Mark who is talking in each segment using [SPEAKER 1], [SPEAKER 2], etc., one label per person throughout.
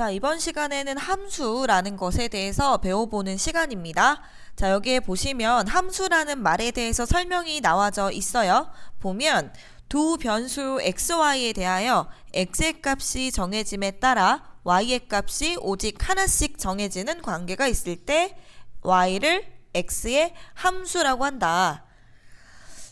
[SPEAKER 1] 자, 이번 시간에는 함수라는 것에 대해서 배워보는 시간입니다. 자, 여기에 보시면 함수라는 말에 대해서 설명이 나와져 있어요. 보면 두 변수 xy에 대하여 x의 값이 정해짐에 따라 y의 값이 오직 하나씩 정해지는 관계가 있을 때 y를 x의 함수라고 한다.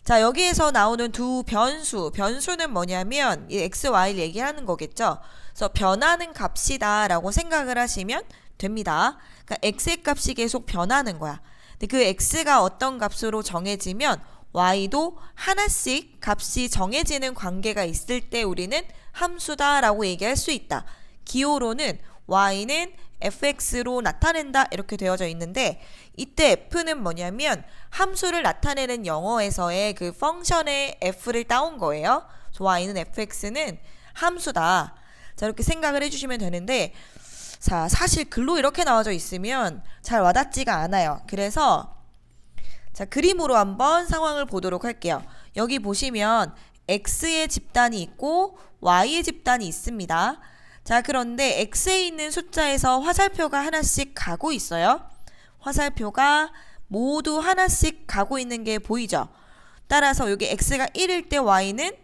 [SPEAKER 1] 자, 여기에서 나오는 두 변수는 뭐냐면 이 x, y를 얘기하는 거겠죠. 그래서 변하는 값이다 라고 생각을 하시면 됩니다. 그러니까 x의 값이 계속 변하는 거야. 근데 그 x가 어떤 값으로 정해지면 y도 하나씩 값이 정해지는 관계가 있을 때 우리는 함수다 라고 얘기할 수 있다. 기호로는 y는 fx로 나타낸다 이렇게 되어져 있는데, 이때 f는 뭐냐면 함수를 나타내는 영어에서의 그 펑션의 f를 따온 거예요. 그래서 y는 fx는 함수다. 자, 이렇게 생각을 해주시면 되는데, 자, 사실 글로 이렇게 나와져 있으면 잘 와닿지가 않아요. 그래서 자, 그림으로 한번 상황을 보도록 할게요. 여기 보시면 x의 집단이 있고 y의 집단이 있습니다. 자, 그런데 x에 있는 숫자에서 화살표가 하나씩 가고 있어요. 화살표가 모두 하나씩 가고 있는 게 보이죠? 따라서 여기 x가 1일 때 y는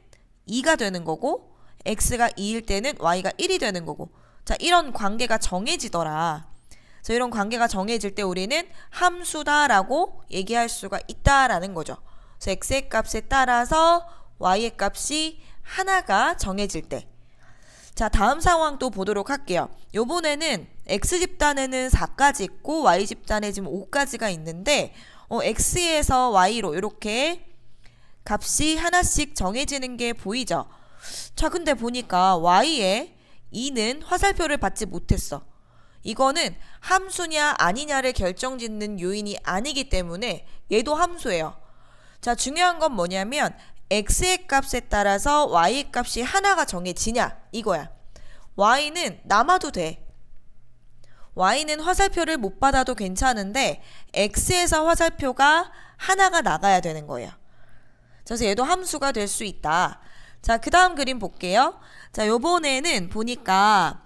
[SPEAKER 1] 2가 되는 거고, x가 2일 때는 y가 1이 되는 거고, 자, 이런 관계가 정해지더라. 그래서 이런 관계가 정해질 때 우리는 함수다라고 얘기할 수가 있다라는 거죠. 그래서 x의 값에 따라서 y의 값이 하나가 정해질 때. 자, 다음 상황 또 보도록 할게요. 요번에는 x집단에는 4까지 있고 y집단에 지금 5까지가 있는데 x에서 y로 이렇게 값이 하나씩 정해지는 게 보이죠? 자, 근데 보니까 y에 2는 화살표를 받지 못했어. 이거는 함수냐 아니냐를 결정짓는 요인이 아니기 때문에 얘도 함수예요. 자, 중요한 건 뭐냐면 x의 값에 따라서 y의 값이 하나가 정해지냐 이거야. y는 남아도 돼. y는 화살표를 못 받아도 괜찮은데 x에서 화살표가 하나가 나가야 되는 거예요. 그래서 얘도 함수가 될 수 있다. 자, 그 다음 그림 볼게요. 자, 요번에는 보니까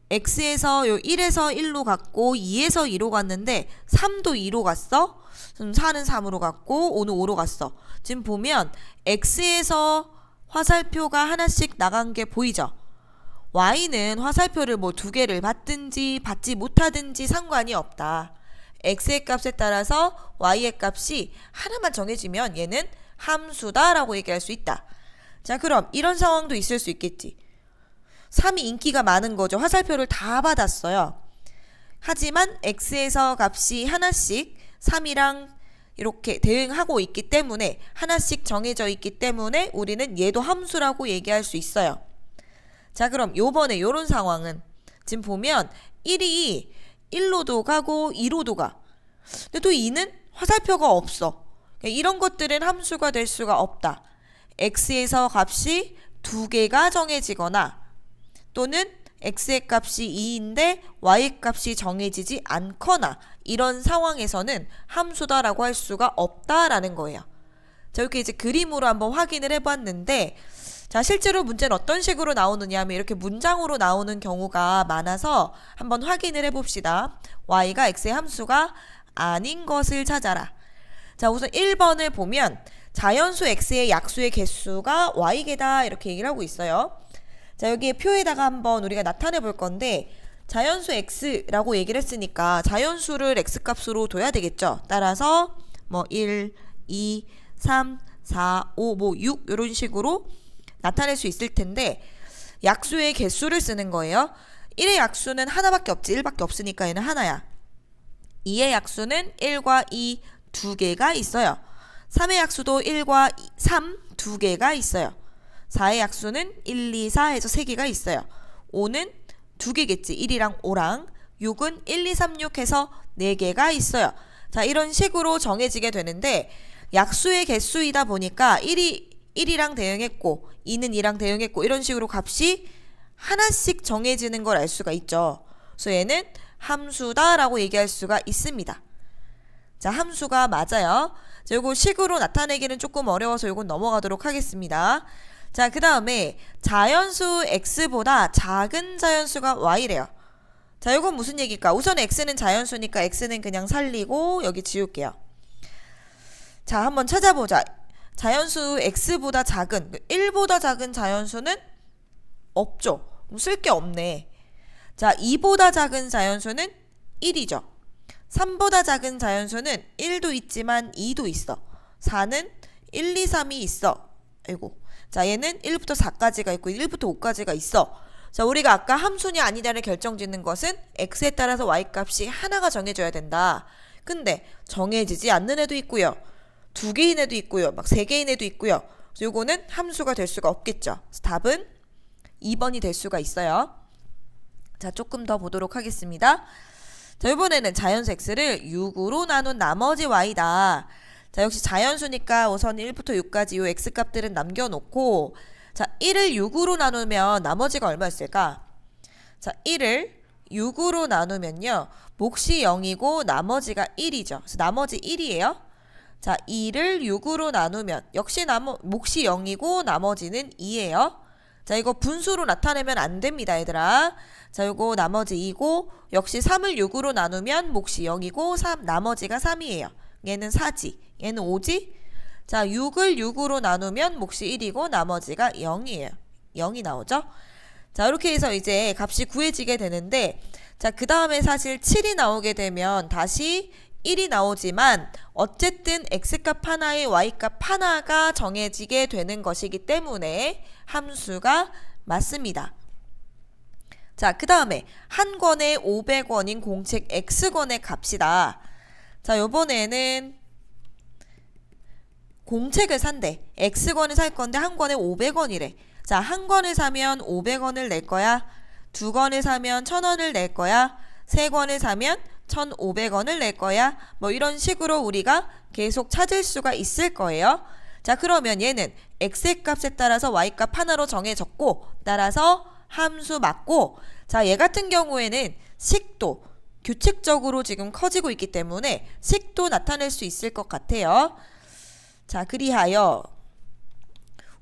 [SPEAKER 1] x에서 요 1에서 1로 갔고 2에서 2로 갔는데 3도 2로 갔어. 4는 3으로 갔고 5는 5로 갔어. 지금 보면 x에서 화살표가 하나씩 나간 게 보이죠? y는 화살표를 뭐 2개를 받든지 받지 못하든지 상관이 없다. x의 값에 따라서 y의 값이 하나만 정해지면 얘는 함수다라고 얘기할 수 있다. 자, 그럼 이런 상황도 있을 수 있겠지. 3이 인기가 많은 거죠. 화살표를 다 받았어요. 하지만 x에서 값이 하나씩 3이랑 이렇게 대응하고 있기 때문에 하나씩 정해져 있기 때문에 우리는 얘도 함수라고 얘기할 수 있어요. 자, 그럼 요번에 요런 상황은 지금 보면 1이 1로도 가고 2로도 가. 근데 또 2는 화살표가 없어. 그러니까 이런 것들은 함수가 될 수가 없다. x에서 값이 2개가 정해지거나 또는 x의 값이 2인데 y의 값이 정해지지 않거나 이런 상황에서는 함수다라고 할 수가 없다라는 거예요. 자, 이렇게 이제 그림으로 한번 확인을 해봤는데, 자, 실제로 문제는 어떤 식으로 나오느냐 하면 이렇게 문장으로 나오는 경우가 많아서 한번 확인을 해봅시다. y가 x의 함수가 아닌 것을 찾아라. 자, 우선 1번을 보면 자연수 x의 약수의 개수가 y개다 이렇게 얘기를 하고 있어요. 자, 여기에 표에다가 한번 우리가 나타내 볼 건데, 자연수 x라고 얘기를 했으니까 자연수를 x값으로 둬야 되겠죠. 따라서 뭐 1, 2, 3, 4, 5, 뭐 6 이런 식으로 나타낼 수 있을 텐데, 약수의 개수를 쓰는 거예요. 1의 약수는 하나밖에 없지. 1밖에 없으니까 얘는 하나야. 2의 약수는 1과 2 2개가 있어요. 3의 약수도 1과 3 2개가 있어요. 4의 약수는 1, 2, 4 해서 3개가 있어요. 5는 2개겠지. 1이랑 5랑. 6은 1, 2, 3, 6 해서 4개가 있어요. 자, 이런 식으로 정해지게 되는데, 약수의 개수이다 보니까 1이 1이랑 대응했고 2는 2랑 대응했고 이런 식으로 값이 하나씩 정해지는 걸 알 수가 있죠. 그래서 얘는 함수다라고 얘기할 수가 있습니다. 자, 함수가 맞아요. 자, 요거 식으로 나타내기는 조금 어려워서 요건 넘어가도록 하겠습니다. 자, 그 다음에 자연수 x보다 작은 자연수가 y래요. 자, 이건 무슨 얘기일까? 우선 x는 자연수니까 x는 그냥 살리고 여기 지울게요. 자, 한번 찾아보자. 자연수 x보다 작은 1보다 작은 자연수는 없죠. 쓸 게 없네. 자, 2보다 작은 자연수는 1이죠. 3보다 작은 자연수는 1도 있지만 2도 있어. 4는 1, 2, 3이 있어. 아이고. 자, 얘는 1부터 4까지가 있고 1부터 5까지가 있어. 자, 우리가 아까 함수냐 아니냐를 결정짓는 것은 x에 따라서 y 값이 하나가 정해져야 된다. 근데 정해지지 않는 애도 있고요. 2개인 애도 있고요. 막 3개인 애도 있고요. 그래서 요거는 함수가 될 수가 없겠죠. 그래서 답은 2번이 될 수가 있어요. 자, 조금 더 보도록 하겠습니다. 자, 이번에는 자연수 x를 6으로 나눈 나머지 y다. 자, 역시 자연수니까 우선 1부터 6까지 요 x값들은 남겨놓고, 자, 1을 6으로 나누면 나머지가 얼마였을까? 자, 1을 6으로 나누면요, 몫이 0이고 나머지가 1이죠. 그래서 나머지 1이에요. 자, 2를 6으로 나누면 역시 몫이 0이고 나머지는 2예요. 자, 이거 분수로 나타내면 안 됩니다, 얘들아. 자, 이거 나머지 2고, 역시 3을 6으로 나누면 몫이 0이고 나머지가 3이에요. 얘는 4지, 얘는 5지. 자, 6을 6으로 나누면 몫이 1이고 나머지가 0이에요. 0이 나오죠? 자, 이렇게 해서 이제 값이 구해지게 되는데, 자, 그 다음에 사실 7이 나오게 되면 다시 1이 나오지만 어쨌든 x값 하나에 y값 하나가 정해지게 되는 것이기 때문에 함수가 맞습니다. 자, 그 다음에 한 권에 500원인 공책 x권의 값이다. 자, 요번에는 공책을 산대. x권을 살 건데 한 권에 500원이래. 자, 한 권을 사면 500원을 낼 거야? 두 권을 사면 1000원을 낼 거야? 세 권을 사면 1,500원을 낼 거야? 뭐 이런 식으로 우리가 계속 찾을 수가 있을 거예요. 자, 그러면 얘는 x의 값에 따라서 y값 하나로 정해졌고, 따라서 함수 맞고, 자, 얘 같은 경우에는 식도 규칙적으로 지금 커지고 있기 때문에 식도 나타낼 수 있을 것 같아요. 자, 그리하여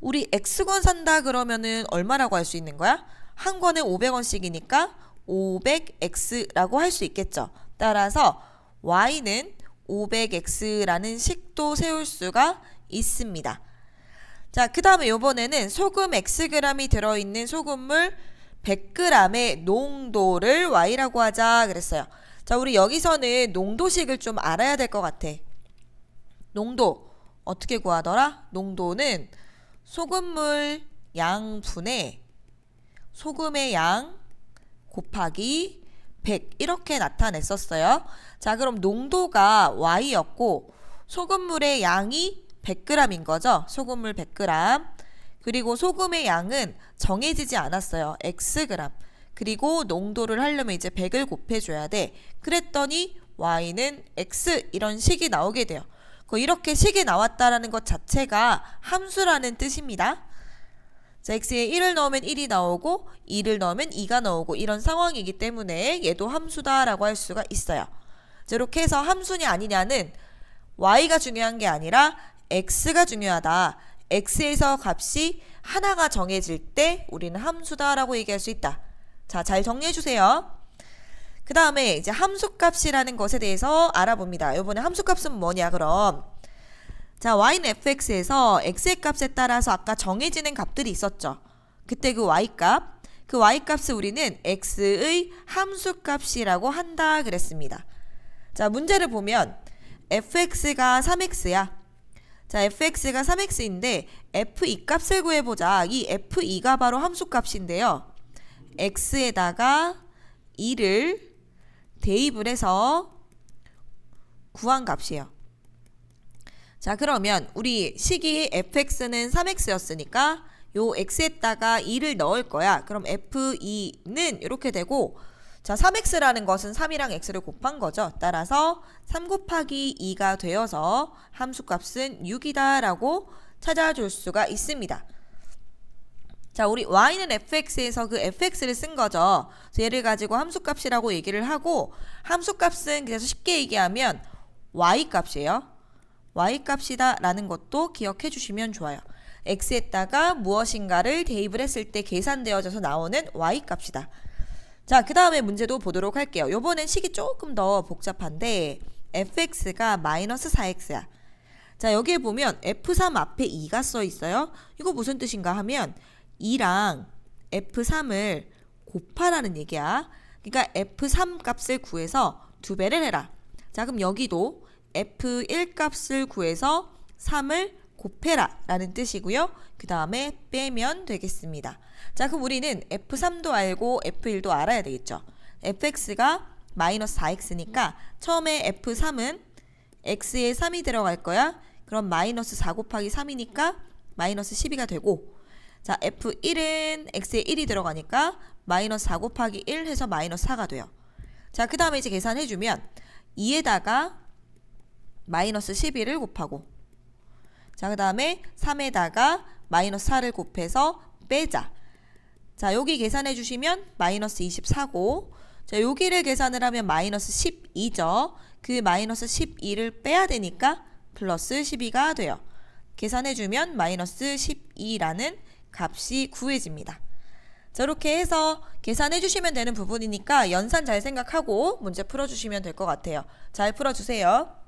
[SPEAKER 1] 우리 x권 산다 그러면은 얼마라고 할 수 있는 거야? 한 권에 500원씩이니까 500x라고 할 수 있겠죠. 따라서 y는 500x라는 식도 세울 수가 있습니다. 자, 그 다음에 이번에는 소금 xg이 들어있는 소금물 100g의 농도를 y라고 하자 그랬어요. 자, 우리 여기서는 농도식을 좀 알아야 될 것 같아. 농도 어떻게 구하더라? 농도는 소금물 양분의 소금의 양 곱하기 100 이렇게 나타냈었어요. 자, 그럼 농도가 y였고 소금물의 양이 100g인 거죠. 소금물 100g. 그리고 소금의 양은 정해지지 않았어요. xg. 그리고 농도를 하려면 이제 100을 곱해줘야 돼. 그랬더니 y는 x 이런 식이 나오게 돼요. 이렇게 식이 나왔다라는 것 자체가 함수라는 뜻입니다. 자, x에 1을 넣으면 1이 나오고 2를 넣으면 2가 나오고 이런 상황이기 때문에 얘도 함수다라고 할 수가 있어요. 자, 이렇게 해서 함수냐 아니냐는 y가 중요한 게 아니라 x가 중요하다. x에서 값이 하나가 정해질 때 우리는 함수다라고 얘기할 수 있다. 자, 잘 정리해주세요. 그 다음에 이제 함수값이라는 것에 대해서 알아봅니다. 이번에 함수값은 뭐냐 그럼. 자, y는 fx에서 x의 값에 따라서 아까 정해지는 값들이 있었죠. 그때 그 y값, 그 y값을 우리는 x의 함수값이라고 한다 그랬습니다. 자, 문제를 보면 fx가 3x야. 자, fx가 3x인데 f2 값을 구해보자. 이 f2가 바로 함수값인데요. x에다가 2를 대입을 해서 구한 값이에요. 자, 그러면 우리 식이 fx는 3x였으니까 요 x에다가 2를 넣을 거야. 그럼 f2는 이렇게 되고, 자, 3x라는 것은 3이랑 x를 곱한 거죠. 따라서 3 곱하기 2가 되어서 함수값은 6이다 라고 찾아줄 수가 있습니다. 자, 우리 y는 fx에서 그 fx를 쓴 거죠. 그래서 얘를 가지고 함수값이라고 얘기를 하고, 함수값은 그래서 쉽게 얘기하면 y값이에요. y값이다 라는 것도 기억해 주시면 좋아요. x에다가 무엇인가를 대입을 했을 때 계산되어져서 나오는 y값이다. 자, 그 다음에 문제도 보도록 할게요. 요번엔 식이 조금 더 복잡한데 fx가 마이너스 4x야. 자, 여기에 보면 f3 앞에 2가 써 있어요. 이거 무슨 뜻인가 하면 2랑 f3을 곱하라는 얘기야. 그러니까 f3 값을 구해서 2배를 해라. 자, 그럼 여기도 f1 값을 구해서 3을 곱해라 라는 뜻이고요. 그 다음에 빼면 되겠습니다. 자, 그럼 우리는 f3도 알고 f1도 알아야 되겠죠. fx가 마이너스 4x니까 처음에 f3은 x에 3이 들어갈 거야. 그럼 마이너스 4 곱하기 3이니까 마이너스 12가 되고, 자, f1은 x에 1이 들어가니까 마이너스 4 곱하기 1 해서 마이너스 4가 돼요. 자, 그 다음에 이제 계산해주면 2에다가 마이너스 12를 곱하고, 자, 그 다음에 3에다가 마이너스 4를 곱해서 빼자. 자, 여기 계산해 주시면 마이너스 24고, 자, 여기를 계산을 하면 마이너스 12죠. 그 마이너스 12를 빼야 되니까 플러스 12가 돼요. 계산해 주면 마이너스 12라는 값이 구해집니다. 자, 이렇게 해서 계산해 주시면 되는 부분이니까 연산 잘 생각하고 문제 풀어주시면 될 것 같아요. 잘 풀어주세요.